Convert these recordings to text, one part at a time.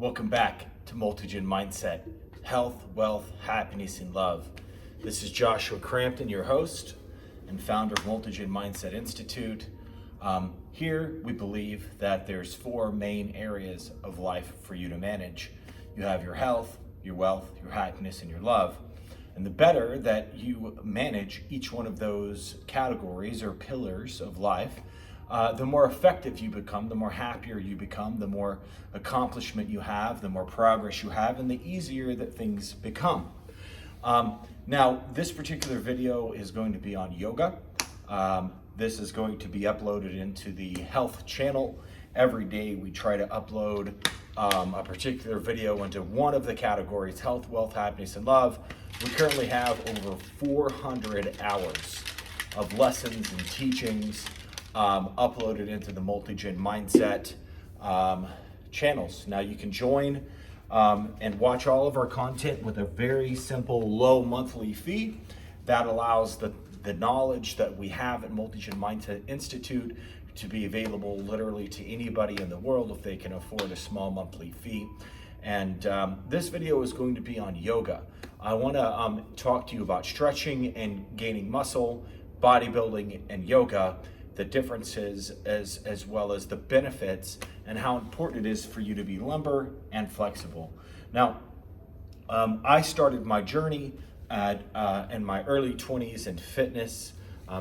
Welcome back to MultiGen Mindset, health, wealth, happiness, and love. This is Joshua Crampton, your host and founder of MultiGen Mindset Institute. Here we believe that there's four main areas of life for you to manage. You have your health, your wealth, your happiness, and your love. And the better that you manage each one of those categories or pillars of life, the more effective you become, the more happier you become, the more accomplishment you have, the more progress you have, and the easier that things become. Now, this particular video is going to be on yoga. This is going to be uploaded into the health channel. Every day we try to upload a particular video into one of the categories: health, wealth, happiness, and love. We currently have over 400 hours of lessons and teachings uploaded into the MultiGen Mindset channels. Now you can join and watch all of our content with a very simple, low monthly fee that allows the knowledge that we have at MultiGen Mindset Institute to be available literally to anybody in the world if they can afford a small monthly fee. And this video is going to be on yoga. I want to talk to you about stretching and gaining muscle, bodybuilding, and yoga, the differences as well as the benefits, and how important it is for you to be limber and flexible. Now, I started my journey in my early 20s in fitness,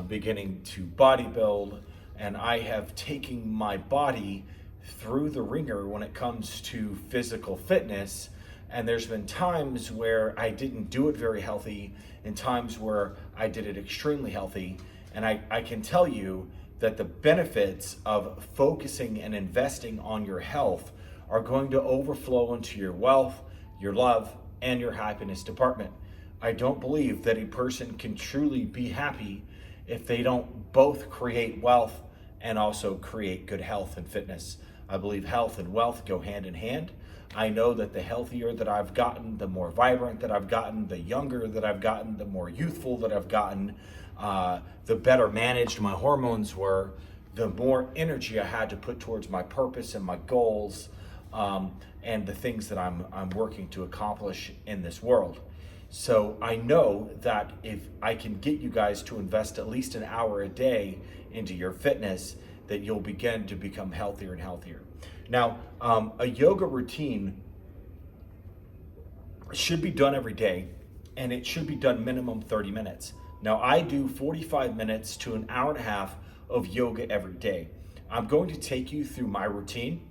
beginning to bodybuild, and I have taken my body through the ringer when it comes to physical fitness. And there's been times where I didn't do it very healthy and times where I did it extremely healthy. And I can tell you that the benefits of focusing and investing on your health are going to overflow into your wealth, your love, and your happiness department. I don't believe that a person can truly be happy if they don't both create wealth and also create good health and fitness. I believe health and wealth go hand in hand. I know that the healthier that I've gotten, the more vibrant that I've gotten, the younger that I've gotten, the more youthful that I've gotten, the better managed my hormones were, the more energy I had to put towards my purpose and my goals, and the things that I'm working to accomplish in this world. So I know that if I can get you guys to invest at least an hour a day into your fitness, that you'll begin to become healthier and healthier. Now, a yoga routine should be done every day, and it should be done minimum 30 minutes. Now, I do 45 minutes to an hour and a half of yoga every day. I'm going to take you through my routine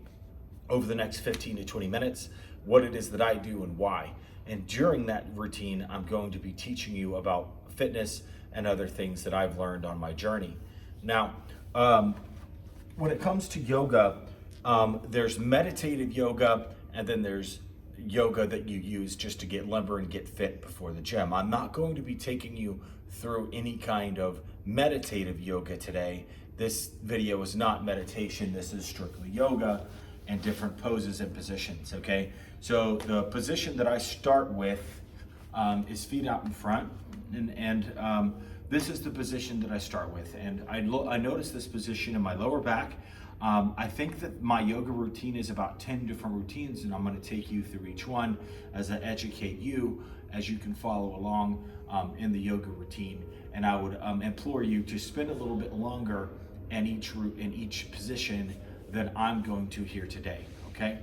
over the next 15 to 20 minutes, what it is that I do and why. And during that routine, I'm going to be teaching you about fitness and other things that I've learned on my journey. Now, when it comes to yoga, there's meditative yoga, and then there's yoga that you use just to get limber and get fit before the gym. I'm not going to be taking you through any kind of meditative yoga today. This video is not meditation. This is strictly yoga and different poses and positions, okay? So the position that I start with is feet out in front, and this is the position that I start with. And I notice this position in my lower back. I think that my yoga routine is about 10 different routines, and I'm going to take you through each one as I educate you, as you can follow along in the yoga routine. And I would implore you to spend a little bit longer in each position than I'm going to here today, okay?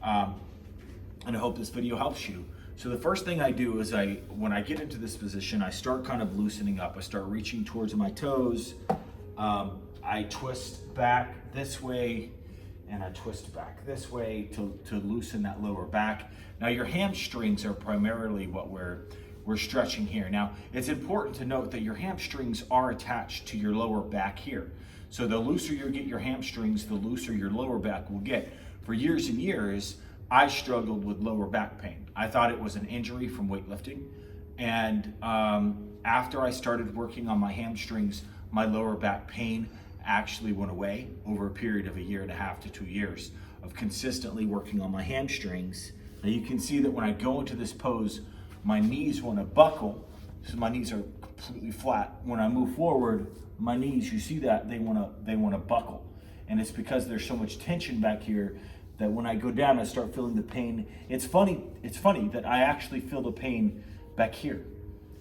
And I hope this video helps you. So the first thing I do is when I get into this position, I start kind of loosening up. I start reaching towards my toes. I twist back this way, and I twist back this way to loosen that lower back. Now your hamstrings are primarily what we're stretching here. Now it's important to note that your hamstrings are attached to your lower back here. So the looser you get your hamstrings, the looser your lower back will get. For years and years, I struggled with lower back pain. I thought it was an injury from weightlifting. And after I started working on my hamstrings, my lower back pain actually went away over a period of 1.5 to 2 years of consistently working on my hamstrings. Now you can see that when I go into this pose, my knees want to buckle, so my knees are completely flat. When I move forward, my knees, you see that, they want to buckle. And it's because there's so much tension back here that when I go down, I start feeling the pain. It's funny that I actually feel the pain back here.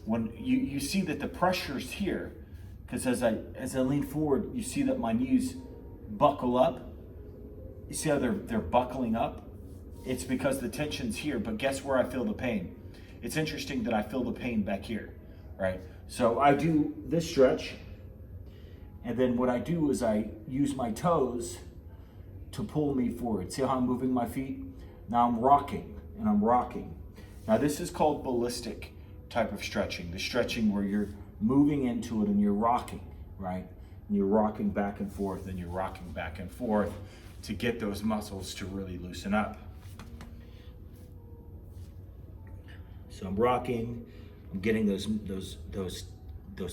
When you see that the pressure's here, because as I lean forward, you see that my knees buckle up. You see how they're buckling up? It's because the tension's here, but guess where I feel the pain? It's interesting that I feel the pain back here, right? So I do this stretch, and then what I do is I use my toes to pull me forward. See how I'm moving my feet? Now I'm rocking, and I'm rocking. Now this is called ballistic type of stretching, the stretching where you're moving into it and you're rocking, right? And you're rocking back and forth, and you're rocking back and forth to get those muscles to really loosen up. So I'm rocking, I'm getting those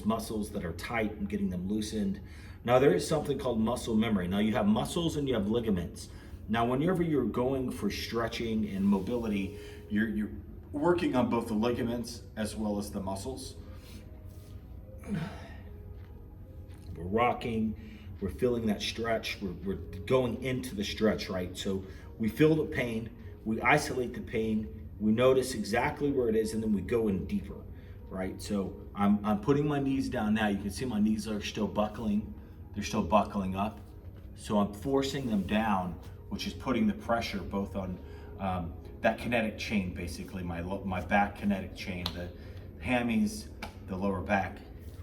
muscles that are tight, I'm getting them loosened. Now there is something called muscle memory. Now you have muscles and you have ligaments. Now whenever you're going for stretching and mobility, you're working on both the ligaments as well as the muscles. We're rocking, we're feeling that stretch, we're going into the stretch, right? So we feel the pain, we isolate the pain, we notice exactly where it is, and then we go in deeper, right? So I'm putting my knees down now. You can see my knees are still buckling. They're still buckling up. So I'm forcing them down, which is putting the pressure both on that kinetic chain, basically, my back kinetic chain, the hammies, the lower back,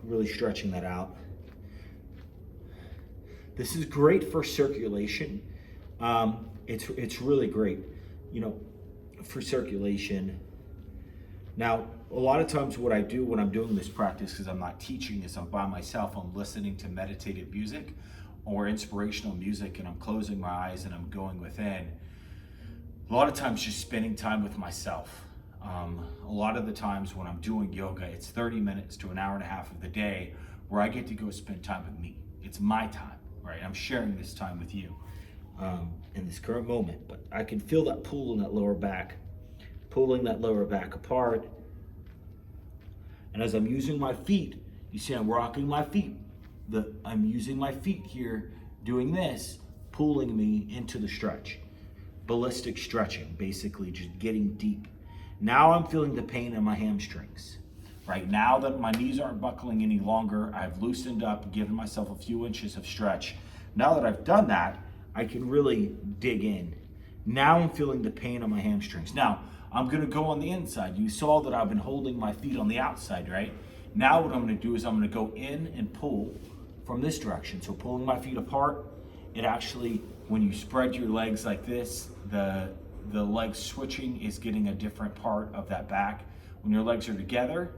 really stretching that out. This is great for circulation. It's really great, for circulation. Now, a lot of times what I do when I'm doing this practice, because I'm not teaching this, I'm by myself, I'm listening to meditative music or inspirational music, and I'm closing my eyes and I'm going within. A lot of times just spending time with myself. A lot of the times when I'm doing yoga, it's 30 minutes to an hour and a half of the day where I get to go spend time with me. It's my time, right? I'm sharing this time with you in this current moment, but I can feel that pull in that lower back, pulling that lower back apart. And as I'm using my feet, you see I'm rocking my feet. I'm using my feet here, doing this, pulling me into the stretch. Ballistic stretching, basically just getting deep. Now I'm feeling the pain in my hamstrings. Right now that my knees aren't buckling any longer, I've loosened up, given myself a few inches of stretch. Now that I've done that, I can really dig in. Now I'm feeling the pain on my hamstrings. Now, I'm gonna go on the inside. You saw that I've been holding my feet on the outside, right? Now what I'm gonna do is I'm gonna go in and pull from this direction. So pulling my feet apart, it actually, when you spread your legs like this, the leg switching is getting a different part of that back. When your legs are together,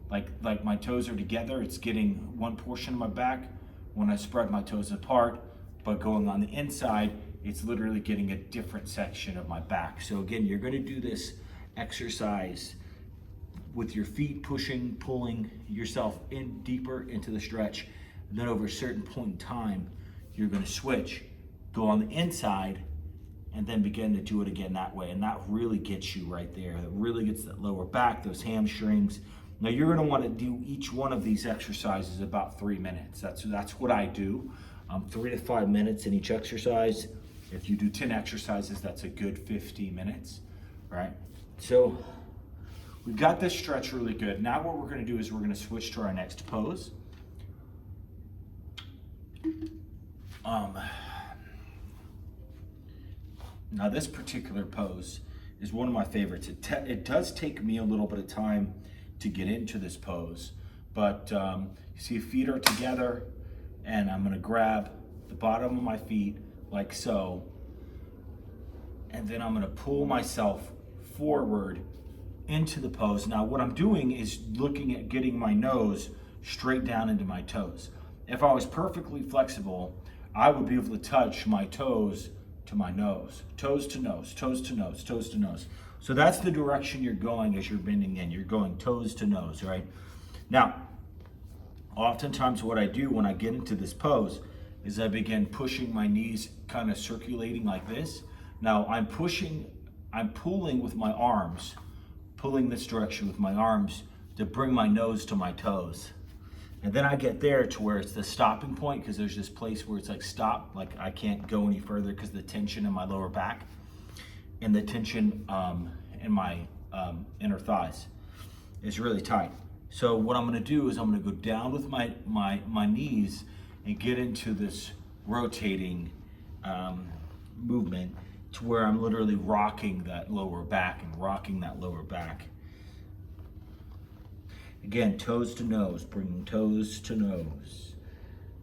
like my toes are together, it's getting one portion of my back. When I spread my toes apart, but going on the inside, it's literally getting a different section of my back. So again, you're gonna do this exercise with your feet pushing, pulling yourself in deeper into the stretch. And then over a certain point in time, you're gonna switch, go on the inside, and then begin to do it again that way. And that really gets you right there. That really gets that lower back, those hamstrings. Now you're gonna wanna do each one of these exercises about 3 minutes. That's what I do. 3 to 5 minutes in each exercise. If you do 10 exercises, that's a good 50 minutes, right? So we've got this stretch really good. Now what we're gonna do is we're gonna switch to our next pose. Now this particular pose is one of my favorites. It does take me a little bit of time to get into this pose, but you see feet are together, and I'm gonna grab the bottom of my feet like so, and then I'm gonna pull myself forward into the pose. Now what I'm doing is looking at getting my nose straight down into my toes. If I was perfectly flexible, I would be able to touch my toes to my nose, toes to nose, toes to nose, toes to nose. So that's the direction you're going as you're bending in. You're going toes to nose, right? Now, oftentimes what I do when I get into this pose is I begin pushing my knees, kind of circulating like this. Now I'm pulling with my arms, pulling this direction with my arms to bring my nose to my toes. And then I get there to where it's the stopping point, because there's this place where it's like stop, like I can't go any further because the tension in my lower back and the tension in my inner thighs is really tight. So what I'm gonna do is I'm gonna go down with my knees and get into this rotating movement to where I'm literally rocking that lower back and rocking that lower back. Again, toes to nose, bringing toes to nose.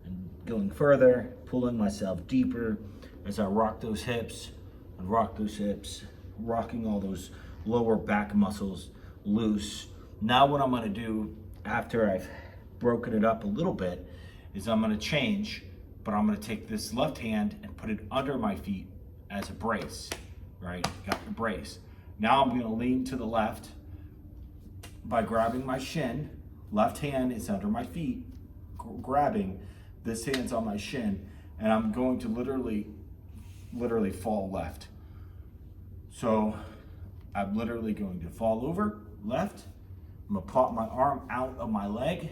And going further, pulling myself deeper as I rock those hips and rock those hips, rocking all those lower back muscles loose. Now what I'm gonna do after I've broken it up a little bit is I'm gonna change, but I'm gonna take this left hand and put it under my feet as a brace, right? Got the brace. Now I'm gonna lean to the left by grabbing my shin. Left hand is under my feet, grabbing. This hand's on my shin, and I'm going to literally fall left. So I'm literally going to fall over left. I'm gonna pop my arm out of my leg,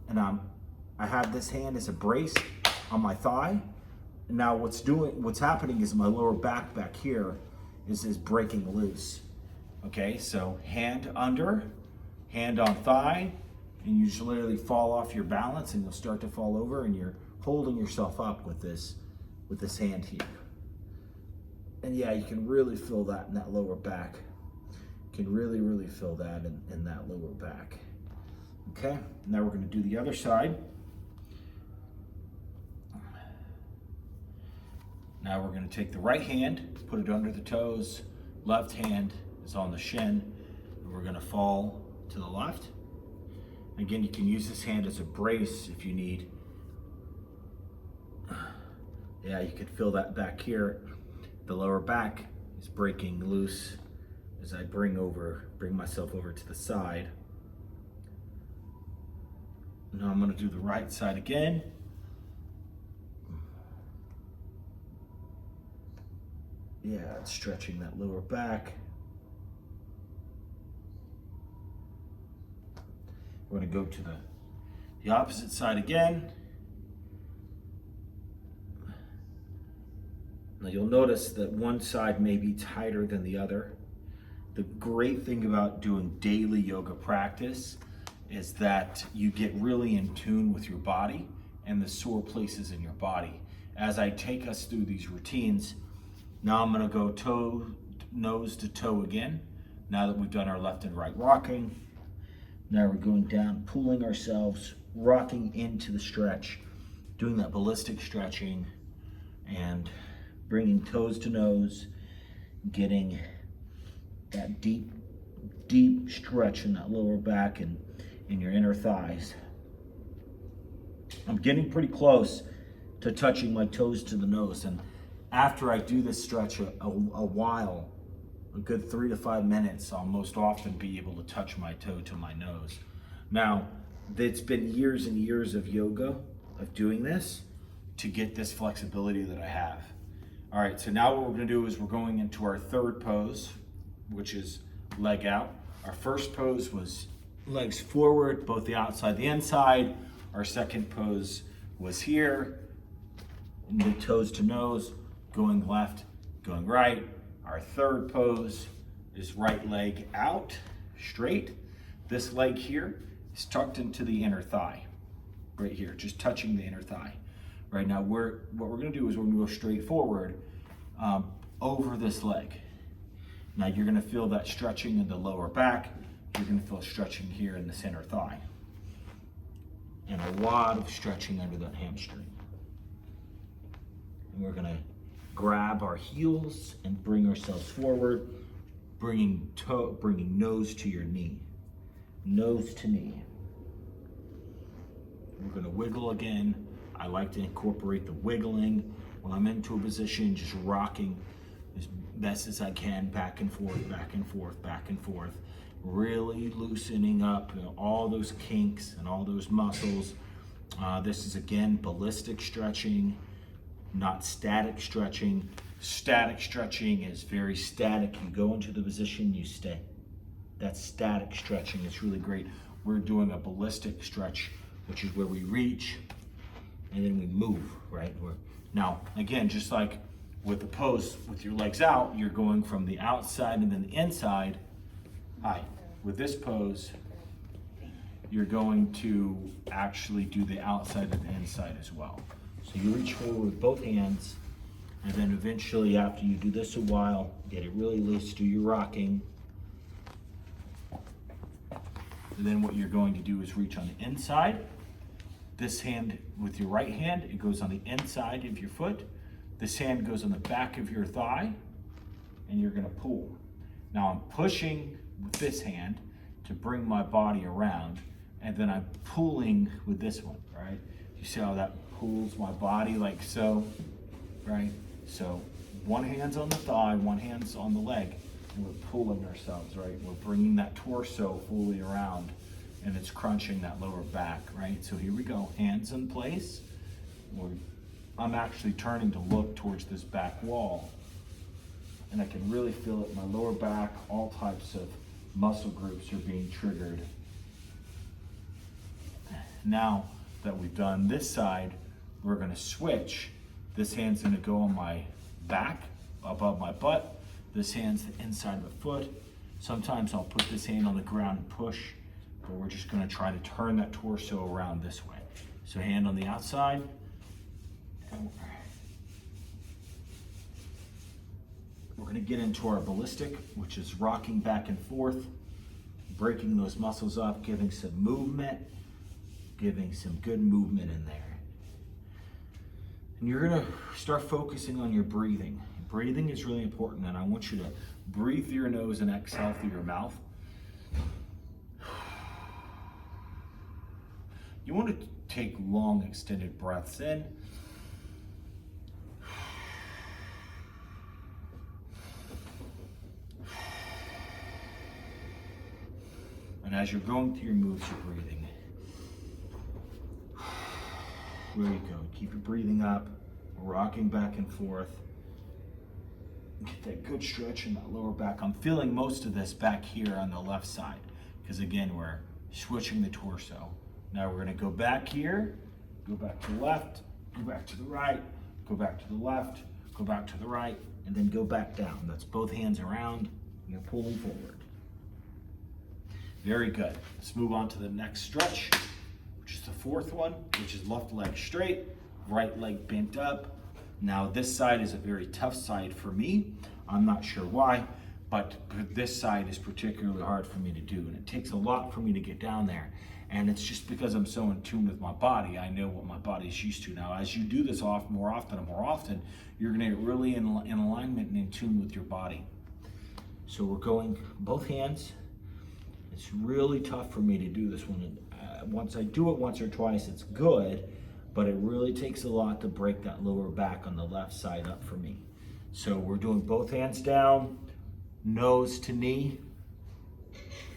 and I have this hand as a brace on my thigh. And now what's happening is my lower back here is breaking loose. Okay, so hand under, hand on thigh, and you just literally fall off your balance and you'll start to fall over, and you're holding yourself up with this hand here. And yeah, you can really feel that in that lower back. You can really feel that in that lower back. Okay, now we're gonna do the other side. Now we're gonna take the right hand, put it under the toes, left hand is on the shin, and we're gonna fall to the left. Again, you can use this hand as a brace if you need. Yeah, you can feel that back here. The lower back is breaking loose as I bring myself over to the side. Now I'm gonna do the right side again. Yeah, it's stretching that lower back. We're gonna go to the opposite side again. Now you'll notice that one side may be tighter than the other. The great thing about doing daily yoga practice is that you get really in tune with your body and the sore places in your body. As I take us through these routines, now I'm gonna go nose to toe again. Now that we've done our left and right rocking, now we're going down, pulling ourselves, rocking into the stretch, doing that ballistic stretching and bringing toes to nose, getting that deep stretch in that lower back and in your inner thighs. I'm getting pretty close to touching my toes to the nose, and after I do this stretch a while, a good 3 to 5 minutes, I'll most often be able to touch my toe to my nose. Now, it's been years and years of yoga, of doing this, to get this flexibility that I have. All right, so now what we're gonna do is we're going into our third pose, which is leg out. Our first pose was legs forward, both the outside, the inside. Our second pose was here, the toes to nose, going left, going right. Our third pose is right leg out, straight. This leg here is tucked into the inner thigh, right here, just touching the inner thigh. Right now, what we're gonna do is we're gonna go straight forward over this leg. Now you're gonna feel that stretching in the lower back. You're gonna feel stretching here in the center thigh. And a lot of stretching under that hamstring. And we're gonna grab our heels and bring ourselves forward, bringing nose to your knee, nose to knee. We're gonna wiggle again. I like to incorporate the wiggling when I'm into a position, just rocking as best as I can, back and forth, back and forth, back and forth, really loosening up all those kinks and all those muscles. This is again ballistic stretching, not static stretching. Static stretching is very static. You go into the position, you stay. That's static stretching. It's really great. We're doing a ballistic stretch which is where we reach and then we move, right? Now, again, just like with the pose with your legs out, you're going from the outside and then the inside. Hi. With this pose, you're going to actually do the outside and the inside as well. So you reach forward with both hands, and then eventually after you do this a while, get it really loose, do your rocking. And then what you're going to do is reach on the inside. This hand, with your right hand, it goes on the inside of your foot. This hand goes on the back of your thigh, and you're gonna pull. Now I'm pushing with this hand to bring my body around, and then I'm pulling with this one, right? You see how that pulls my body like so, right? So one hand's on the thigh, one hand's on the leg, and we're pulling ourselves, right? We're bringing that torso fully around, and it's crunching that lower back, right? So here we go, hands in place. I'm actually turning to look towards this back wall, and I can really feel it in my lower back. All types of muscle groups are being triggered. Now that we've done this side, we're gonna switch. This hand's gonna go on my back, above my butt. This hand's the inside of the foot. Sometimes I'll put this hand on the ground and push, but we're just gonna try to turn that torso around this way. So hand on the outside. And we're gonna get into our ballistic, which is rocking back and forth, breaking those muscles up, giving some movement, giving some good movement in there. And you're gonna start focusing on your breathing. Breathing is really important, and I want you to breathe through your nose and exhale through your mouth. You want to take long, extended breaths in. And as you're going through your moves, you're breathing. There you go. Keep your breathing up, rocking back and forth. Get that good stretch in that lower back. I'm feeling most of this back here on the left side, because again, we're switching the torso. Now we're gonna go back here, go back to the left, go back to the right, go back to the left, go back to the right, and then go back down. That's both hands around, you're pulling forward. Very good. Let's move on to the next stretch, which is the fourth one, which is left leg straight, right leg bent up. Now this side is a very tough side for me. I'm not sure why, but this side is particularly hard for me to do, and it takes a lot for me to get down there. And it's just because I'm so in tune with my body. I know what my body's used to. Now, as you do this more often, you're gonna get really in alignment and in tune with your body. So we're going both hands. It's really tough for me to do this one. Once I do it once or twice, it's good, but it really takes a lot to break that lower back on the left side up for me. So we're doing both hands down, nose to knee.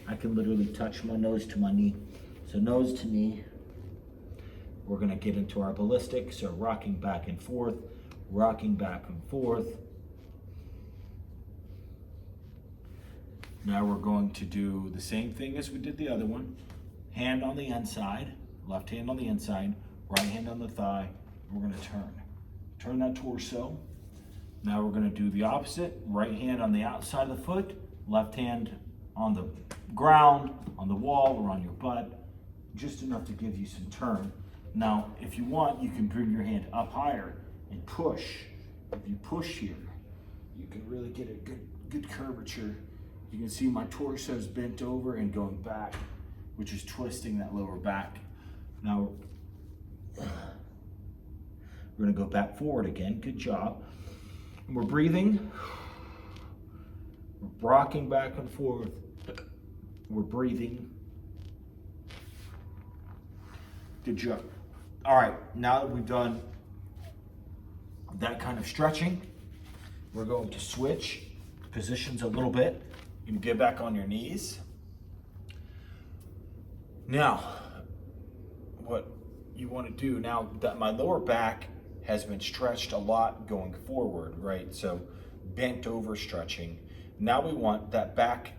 I can literally touch my nose to my knee. So nose to knee. We're gonna get into our ballistic, so rocking back and forth, rocking back and forth. Now we're going to do the same thing as we did the other one. Hand on the inside, left hand on the inside, right hand on the thigh. We're gonna turn that torso. Now we're gonna do the opposite. Right hand on the outside of the foot, left hand on the ground, on the wall, or on your butt, just enough to give you some turn. Now, if you want, you can bring your hand up higher and push. If you push here, you can really get a good curvature. You can see my torso is bent over and going back, which is twisting that lower back. Now, we're gonna go back forward again. Good job. And we're breathing. We're rocking back and forth. We're breathing. Good job. All right, now that we've done that kind of stretching, we're going to switch positions a little bit. You can get back on your knees. Now, what you want to do now that my lower back has been stretched a lot going forward, right? So bent over stretching. Now we want that back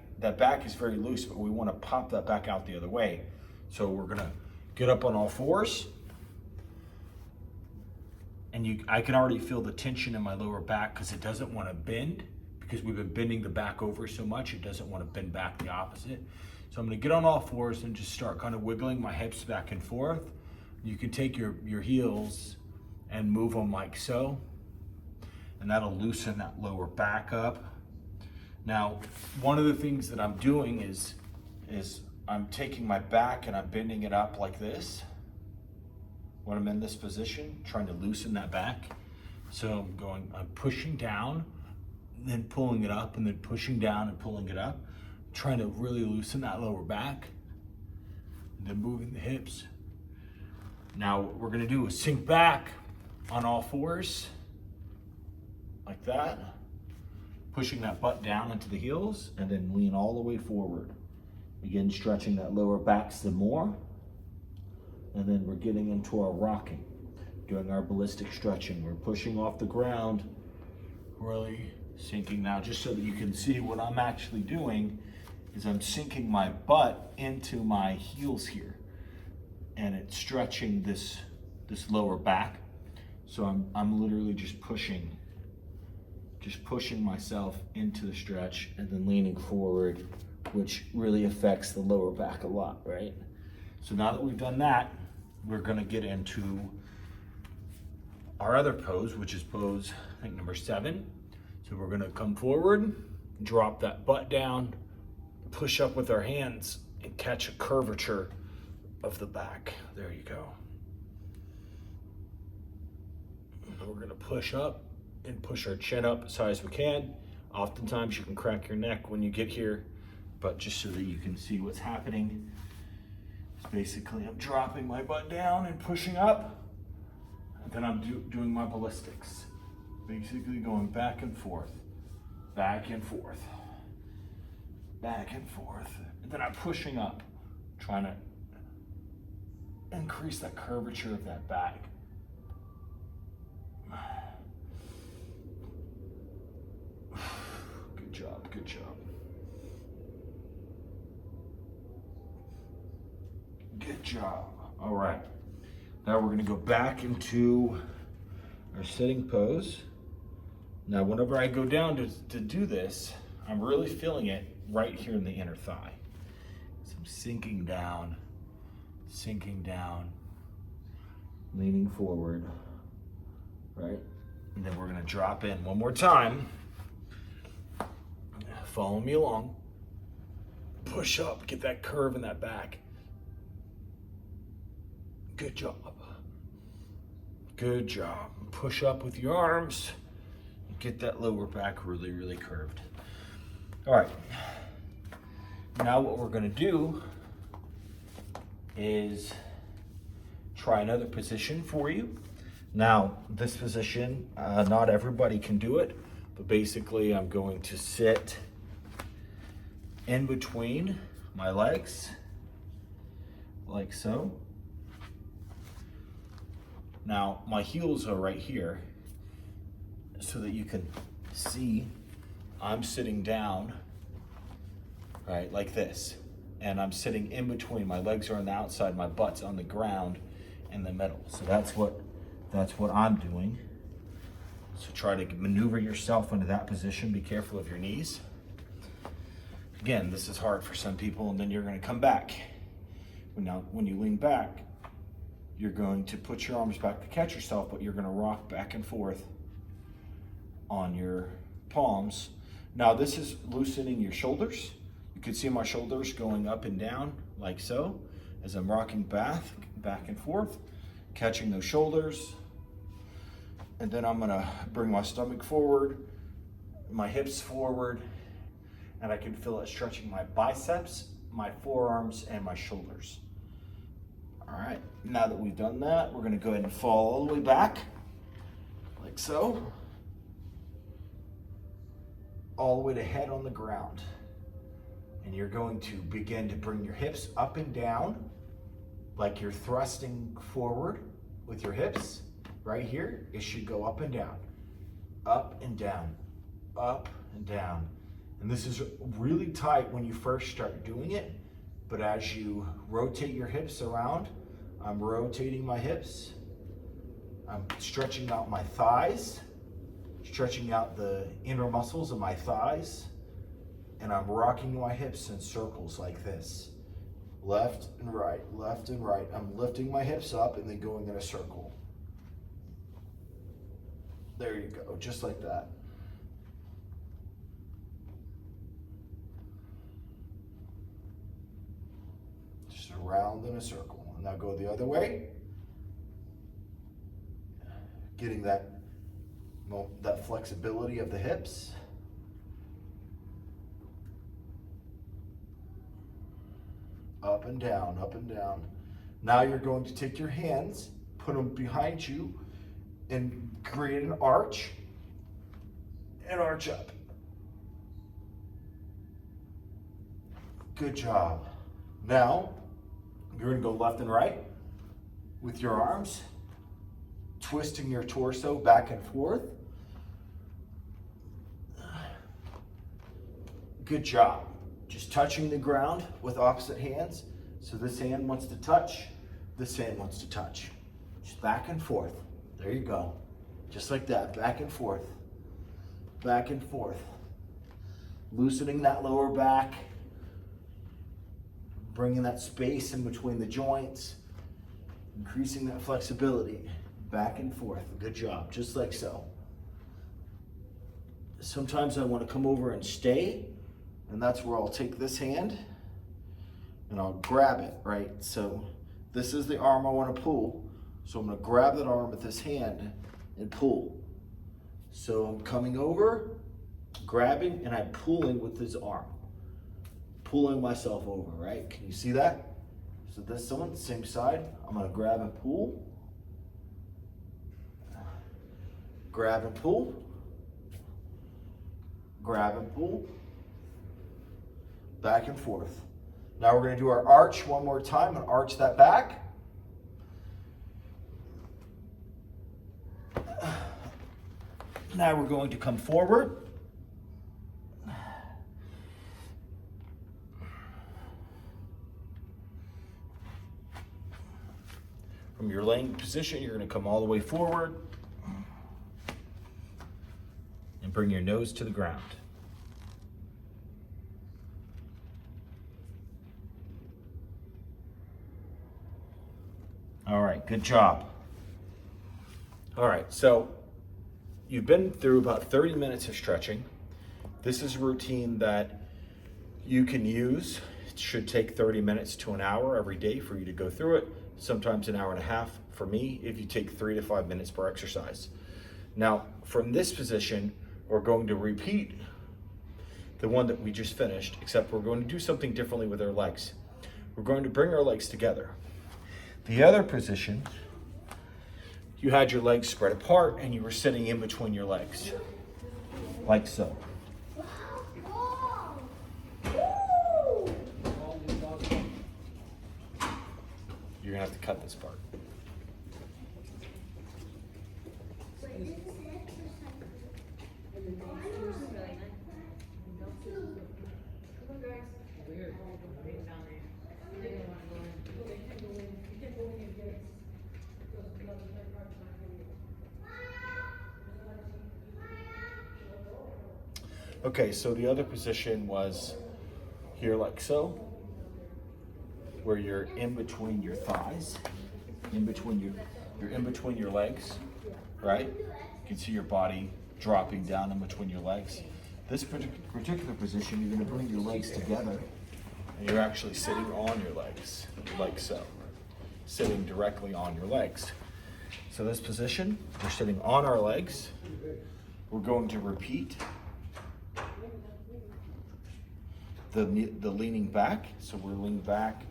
is very loose, but we want to pop that back out the other way. So we're gonna get up on all fours. And I can already feel the tension in my lower back because it doesn't want to bend, because we've been bending the back over so much, it doesn't want to bend back the opposite. So I'm going to get on all fours and just start kind of wiggling my hips back and forth. You can take your heels and move them like so, and that'll loosen that lower back up. Now, one of the things that I'm doing is I'm taking my back and I'm bending it up like this when I'm in this position, trying to loosen that back. So I'm pushing down, then pulling it up, and then pushing down and pulling it up, trying to really loosen that lower back, and then moving the hips. Now what we're gonna do is sink back on all fours, like that, pushing that butt down into the heels, and then lean all the way forward. Begin stretching that lower back some more. And then we're getting into our rocking, doing our ballistic stretching. We're pushing off the ground, really sinking now, just so that you can see what I'm actually doing is I'm sinking my butt into my heels here. And it's stretching this lower back. So I'm literally just pushing myself into the stretch and then leaning forward, which really affects the lower back a lot, right? So now that we've done that, we're gonna get into our other pose, which is pose, I think, number 7. So we're gonna come forward, drop that butt down, push up with our hands, and catch a curvature of the back. There you go. And we're gonna push up and push our chin up as high as we can. Oftentimes you can crack your neck when you get here, but just so that you can see what's happening, basically I'm dropping my butt down and pushing up, and then I'm doing my ballistics, basically going back and forth, back and forth, back and forth, and then I'm pushing up, trying to increase that curvature of that back. Good job, good job. Good job. All right. Now we're going to go back into our sitting pose. Now, whenever I go down to do this, I'm really feeling it right here in the inner thigh. So I'm sinking down, leaning forward, right? And then we're going to drop in one more time. Follow me along. Push up, get that curve in that back. Good job. Good job. Push up with your arms. Get that lower back really, really curved. All right. Now what we're going to do is try another position for you. Now, this position, not everybody can do it, but basically I'm going to sit in between my legs, like so. Now, my heels are right here, so that you can see I'm sitting down, right, like this. And I'm sitting in between. My legs are on the outside, my butt's on the ground in the middle. So that's what I'm doing. So try to maneuver yourself into that position. Be careful of your knees. Again, this is hard for some people, and then you're going to come back. Now, when you lean back, you're going to put your arms back to catch yourself, but you're going to rock back and forth on your palms. Now, this is loosening your shoulders. You can see my shoulders going up and down like so as I'm rocking back and forth, catching those shoulders. And then I'm going to bring my stomach forward, my hips forward, and I can feel it stretching my biceps, my forearms, and my shoulders. All right, now that we've done that, we're going to go ahead and fall all the way back, like so, all the way to head on the ground. And you're going to begin to bring your hips up and down, like you're thrusting forward with your hips. Right here, it should go up and down, up and down, up and down. And this is really tight when you first start doing it, but as you rotate your hips around, I'm rotating my hips. I'm stretching out my thighs, stretching out the inner muscles of my thighs, and I'm rocking my hips in circles like this. Left and right, left and right. I'm lifting my hips up and then going in a circle. There you go, just like that. Just around in a circle. Now go the other way. Getting that flexibility of the hips. Up and down, up and down. Now you're going to take your hands, put them behind you, and create an arch, and arch up. Good job. Now, you're gonna go left and right with your arms, twisting your torso back and forth. Good job. Just touching the ground with opposite hands. So this hand wants to touch, this hand wants to touch. Just back and forth. There you go. Just like that, back and forth. Back and forth. Loosening that lower back. Bringing that space in between the joints. Increasing that flexibility. Back and forth. Good job, just like so. Sometimes I want to come over and stay, and that's where I'll take this hand and I'll grab it, right? So this is the arm I want to pull. So I'm going to grab that arm with this hand and pull. So I'm coming over, grabbing, and I'm pulling with this arm. Pulling myself over, right? Can you see that? So this one, same side. I'm going to grab and pull. Grab and pull. Grab and pull. Back and forth. Now we're going to do our arch one more time and arch that back. Now we're going to come forward. From your laying position, you're going to come all the way forward and bring your nose to the ground. All right, good job. All right, so you've been through about 30 minutes of stretching. This is a routine that you can use. It should take 30 minutes to an hour every day for you to go through it, sometimes an hour and a half for me if you take 3 to 5 minutes per exercise. Now, from this position, we're going to repeat the one that we just finished, except we're going to do something differently with our legs. We're going to bring our legs together. The other position, you had your legs spread apart and you were sitting in between your legs, like so. You're gonna have to cut this part. Okay, so the other position was here like so, where you're in between your thighs, you're in between your legs, right? You can see your body dropping down in between your legs. This particular position, you're gonna bring your legs together and you're actually sitting on your legs, like so. Sitting directly on your legs. So this position, we're sitting on our legs. We're going to repeat the leaning back. So we're leaning back,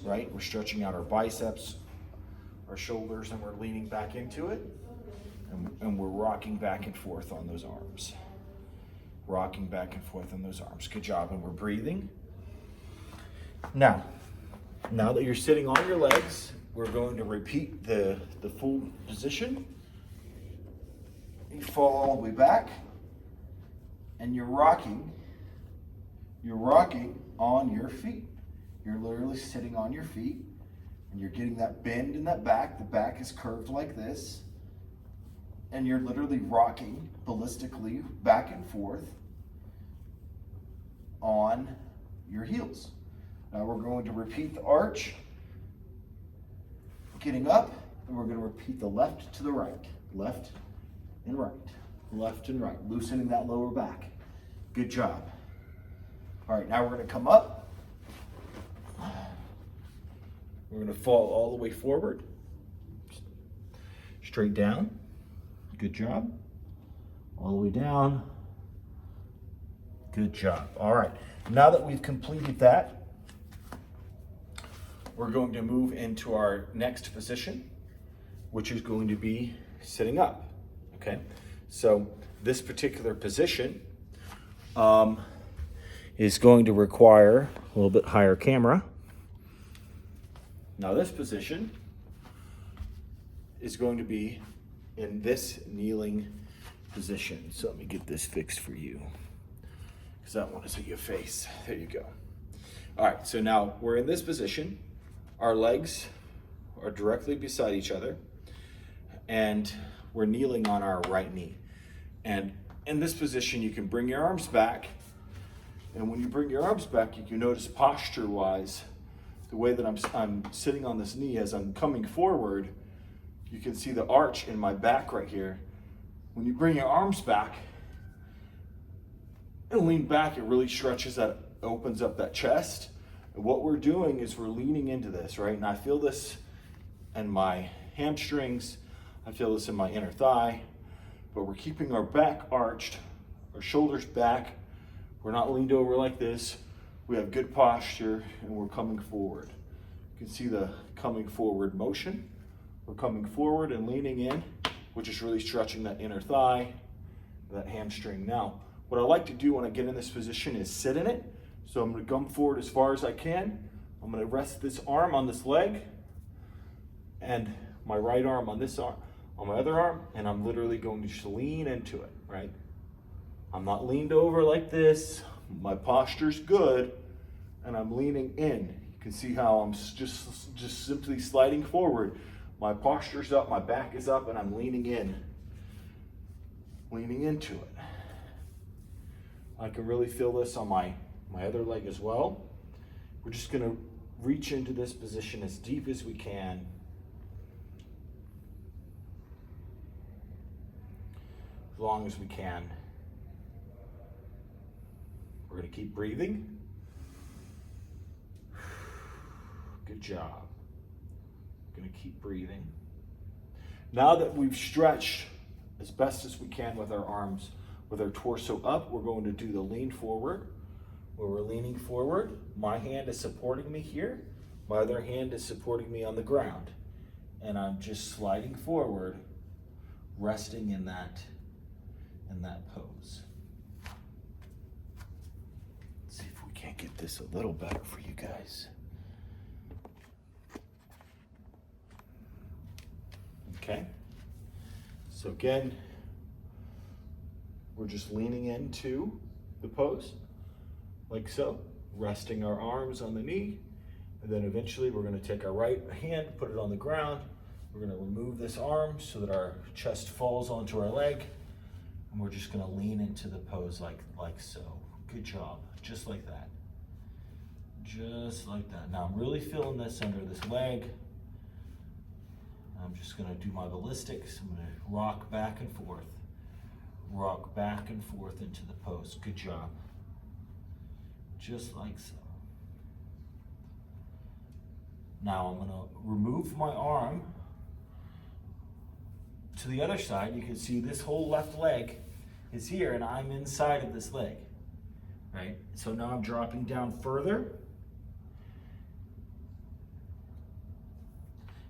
right? We're stretching out our biceps, our shoulders, and we're leaning back into it. And we're rocking back and forth on those arms. Rocking back and forth on those arms. Good job. And we're breathing. Now that you're sitting on your legs, we're going to repeat the full position. You fall all the way back, and you're rocking on your feet. You're literally sitting on your feet, And you're getting that bend in that back. The back is curved like this. And you're literally rocking ballistically back and forth on your heels. Now we're going to repeat the arch, getting up, and we're going to repeat the left to the right, left and right, left and right, loosening that lower back. Good job. All right, now we're going to come up. We're going to fall all the way forward, straight down. Good job. All the way down. Good job. All right, now that we've completed that, we're going to move into our next position, which is going to be sitting up, okay? So this particular position is going to require a little bit higher camera. Now this position is going to be in this kneeling position. So let me get this fixed for you, because that one is at your face. There you go. All right, so now we're in this position. Our legs are directly beside each other, and we're kneeling on our right knee. And in this position, you can bring your arms back. And when you bring your arms back, you can notice posture-wise, the way that I'm sitting on this knee as I'm coming forward, you can see the arch in my back right here. When you bring your arms back and lean back, it really stretches that, opens up that chest. And what we're doing is we're leaning into this, right? And I feel this in my hamstrings. I feel this in my inner thigh. But we're keeping our back arched, our shoulders back. We're not leaned over like this. We have good posture, and we're coming forward. You can see the coming forward motion. We're coming forward and leaning in, which is really stretching that inner thigh, that hamstring. Now, what I like to do when I get in this position is sit in it. So I'm going to come forward as far as I can. I'm going to rest this arm on this leg, and my right arm on this arm, on my other arm, and I'm literally going to just lean into it, right? I'm not leaned over like this. My posture's good, and I'm leaning in. You can see how I'm just simply sliding forward. My posture's up, my back is up, and I'm leaning in, leaning into it. I can really feel this on my other leg as well. We're just gonna reach into this position as deep as we can. As long as we can. We're gonna keep breathing. Good job. Gonna keep breathing. Now that we've stretched as best as we can with our arms, with our torso up, we're going to do the lean forward. Where we're leaning forward, my hand is supporting me here, my other hand is supporting me on the ground. And I'm just sliding forward, resting in that pose. Let's see if we can't get this a little better for you guys. Okay, so again, we're just leaning into the pose, like so, resting our arms on the knee, and then eventually we're going to take our right hand, put it on the ground. We're going to remove this arm so that our chest falls onto our leg, and we're just going to lean into the pose like so. Good job, just like that. Just like that. Now I'm really feeling this under this leg. I'm just going to do my ballistics. I'm going to rock back and forth into the pose. Good job. Just like so. Now I'm going to remove my arm to the other side. You can see this whole left leg is here, and I'm inside of this leg, right? So now I'm dropping down further.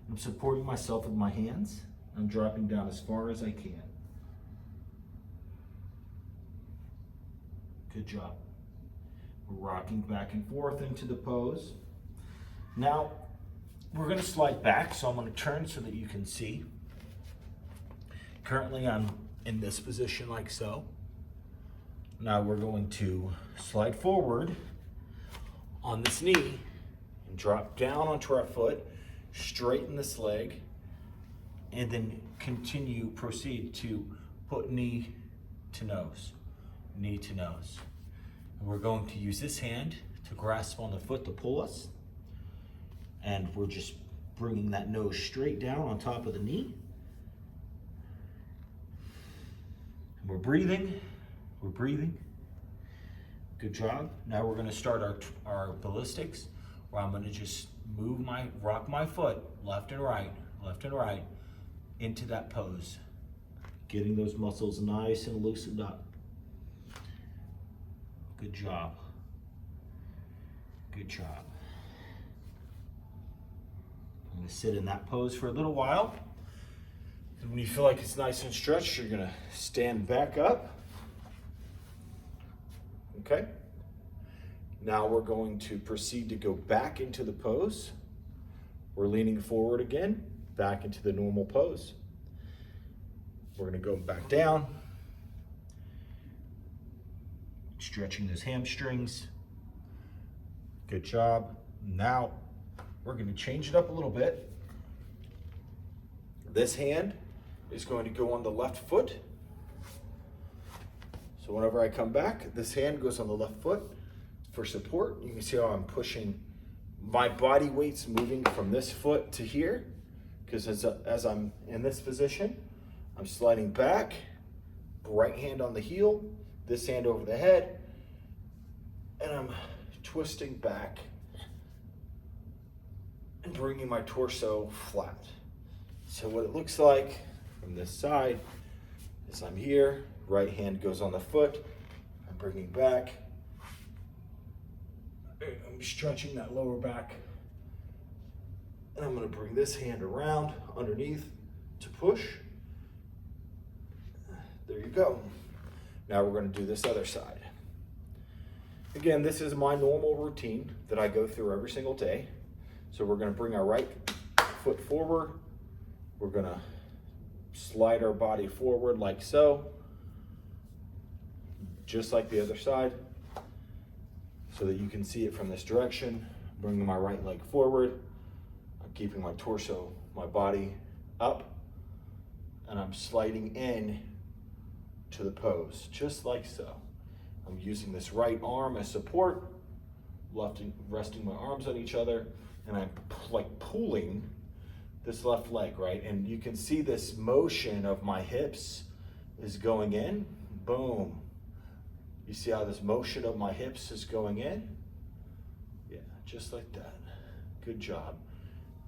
I'm supporting myself with my hands. I'm dropping down as far as I can. Good job. We're rocking back and forth into the pose. Now, we're going to slide back, so I'm going to turn so that you can see. Currently, I'm in this position like so. Now we're going to slide forward on this knee and drop down onto our foot, straighten this leg, and then proceed to put knee to nose, knee to nose. And we're going to use this hand to grasp on the foot to pull us. And we're just bringing that nose straight down on top of the knee. And we're breathing, we're breathing. Good job. Now we're gonna start our ballistics, where I'm gonna just rock my foot left and right, into that pose. Getting those muscles nice and loosened up. Good job. Good job. I'm gonna sit in that pose for a little while. And when you feel like it's nice and stretched, you're gonna stand back up. Okay? Now we're going to proceed to go back into the pose. We're leaning forward again, back into the normal pose. We're gonna go back down, stretching those hamstrings. Good job. Now we're gonna change it up a little bit. This hand is going to go on the left foot. So whenever I come back, this hand goes on the left foot for support. You can see how I'm pushing, my body weight's moving from this foot to here, because as I'm in this position, I'm sliding back, right hand on the heel, this hand over the head, and I'm twisting back and bringing my torso flat. So what it looks like from this side is I'm here, right hand goes on the foot, I'm bringing back, I'm stretching that lower back, and I'm gonna bring this hand around underneath to push. There you go. Now we're gonna do this other side. Again, this is my normal routine that I go through every single day. So we're gonna bring our right foot forward. We're gonna slide our body forward like so, just like the other side, so that you can see it from this direction. Bringing my right leg forward. I'm keeping my torso, my body up, and I'm sliding in to the pose, just like so. I'm using this right arm as support, resting my arms on each other, and I'm like pulling this left leg, right? And you can see this motion of my hips is going in, boom. You see how this motion of my hips is going in? Yeah, just like that. Good job.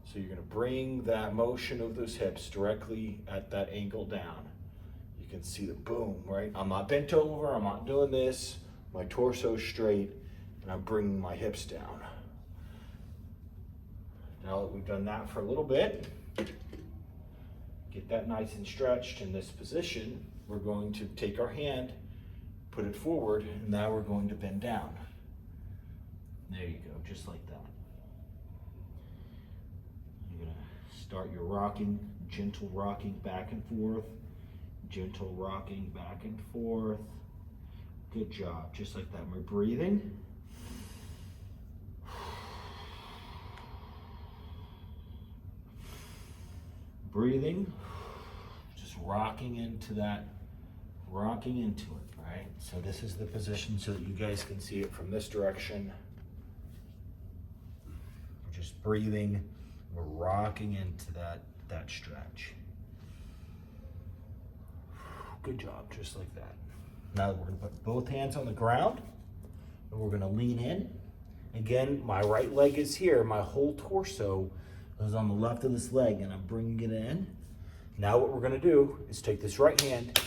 So you're gonna bring that motion of those hips directly at that ankle down. You can see the boom, right? I'm not bent over, I'm not doing this. My torso's straight, and I'm bringing my hips down. Now that we've done that for a little bit, get that nice and stretched in this position, we're going to take our hand, put it forward, and now we're going to bend down. There you go, just like that. You're gonna start your rocking, gentle rocking back and forth, gentle rocking back and forth. Good job, just like that. We're breathing. Breathing, just rocking into that, rocking into it, right? So this is the position so that you guys can see it from this direction. We're just breathing, we're rocking into that stretch. Good job, just like that. Now we're gonna put both hands on the ground and we're gonna lean in. Again, my right leg is here, my whole torso is on the left of this leg, and I'm bringing it in. Now what we're gonna do is take this right hand,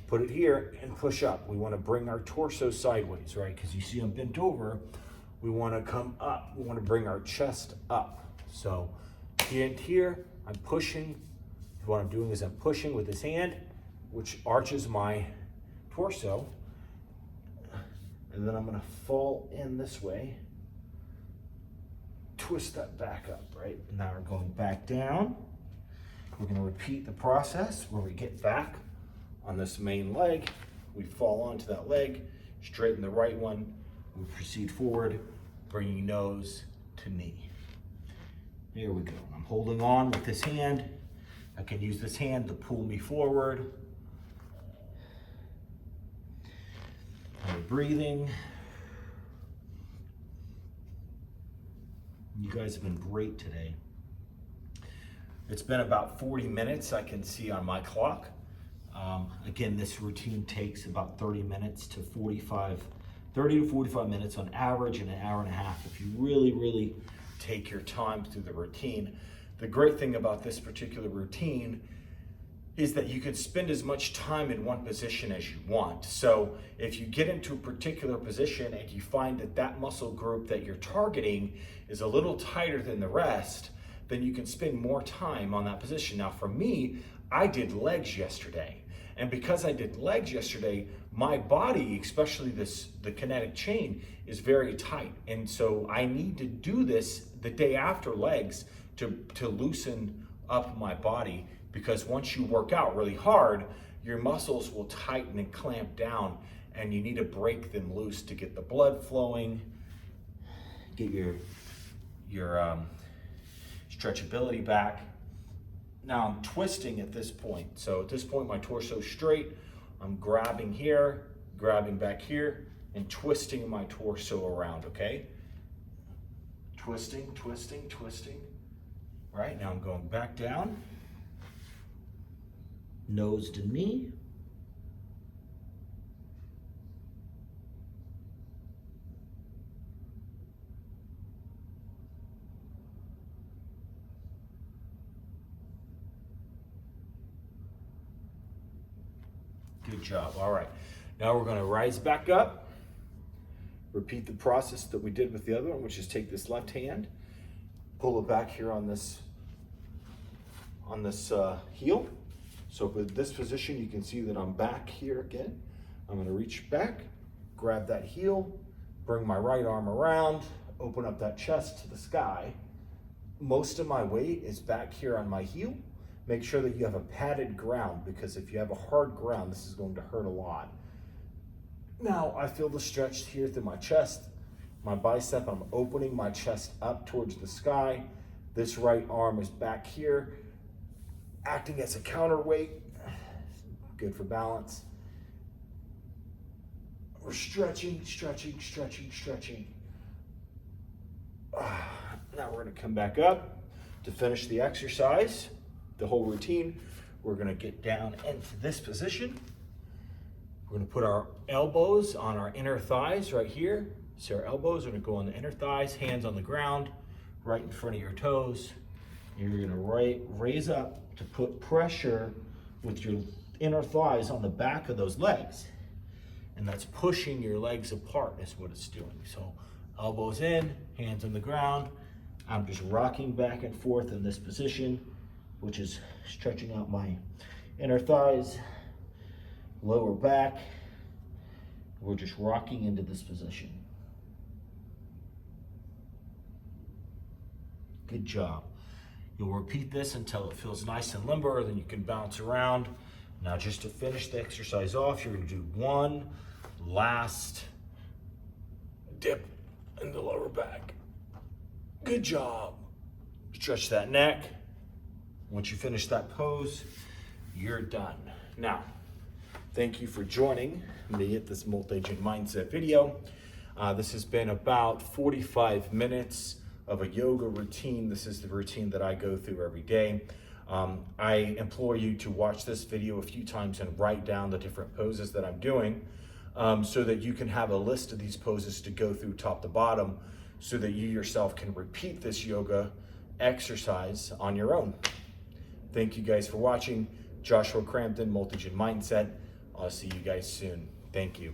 put it here, and push up. We wanna bring our torso sideways, right? Because you see I'm bent over, we wanna come up. We wanna bring our chest up. So here, I'm pushing. What I'm doing is I'm pushing with this hand, which arches my torso, and then I'm gonna fall in this way, twist that back up, right? Now we're going back down. We're gonna repeat the process where we get back on this main leg, we fall onto that leg, straighten the right one, we proceed forward, bringing nose to knee. There we go. I'm holding on with this hand. I can use this hand to pull me forward. I'm breathing. You guys have been great today. It's been about 40 minutes, I can see on my clock. Again, this routine takes about 30 to 45 minutes on average, and an hour and a half if you really take your time through the routine. The great thing about this particular routine is that you can spend as much time in one position as you want. So if you get into a particular position and you find that that muscle group that you're targeting is a little tighter than the rest, then you can spend more time on that position. Now for me, I did legs yesterday. And because I did legs yesterday, my body, especially the kinetic chain, is very tight. And so I need to do this the day after legs to loosen up my body, because once you work out really hard, your muscles will tighten and clamp down, and you need to break them loose to get the blood flowing, get your stretchability back. Now I'm twisting at this point. So at this point, my torso is straight. I'm grabbing here, grabbing back here, and twisting my torso around, okay? Twisting. Right, now I'm going back down. Nose to knee. Good job. All right. Now we're going to rise back up. Repeat the process that we did with the other one, which is take this left hand, pull it back here on this heel. So for this position, you can see that I'm back here again. I'm going to reach back, grab that heel, bring my right arm around, open up that chest to the sky. Most of my weight is back here on my heel. Make sure that you have a padded ground, because if you have a hard ground, this is going to hurt a lot. Now I feel the stretch here through my chest, my bicep. I'm opening my chest up towards the sky. This right arm is back here, acting as a counterweight. Good for balance. We're stretching. Now we're going to come back up to finish the exercise. The whole routine, we're going to get down into this position. We're going to put our elbows on our inner thighs right here. So our elbows are going to go on the inner thighs, hands on the ground, right in front of your toes. You're going to raise up to put pressure with your inner thighs on the back of those legs. And that's pushing your legs apart is what it's doing. So elbows in, hands on the ground. I'm just rocking back and forth in this position, which is stretching out my inner thighs, lower back. We're just rocking into this position. Good job. You'll repeat this until it feels nice and limber, then you can bounce around. Now just to finish the exercise off, you're gonna do one last dip in the lower back. Good job. Stretch that neck. Once you finish that pose, you're done. Now, thank you for joining me at this MultiGen Mindset video. This has been about 45 minutes of a yoga routine. This is the routine that I go through every day. I implore you to watch this video a few times and write down the different poses that I'm doing, so that you can have a list of these poses to go through top to bottom, so that you yourself can repeat this yoga exercise on your own. Thank you guys for watching. Joshua Crampton, MultiGen Mindset. I'll see you guys soon. Thank you.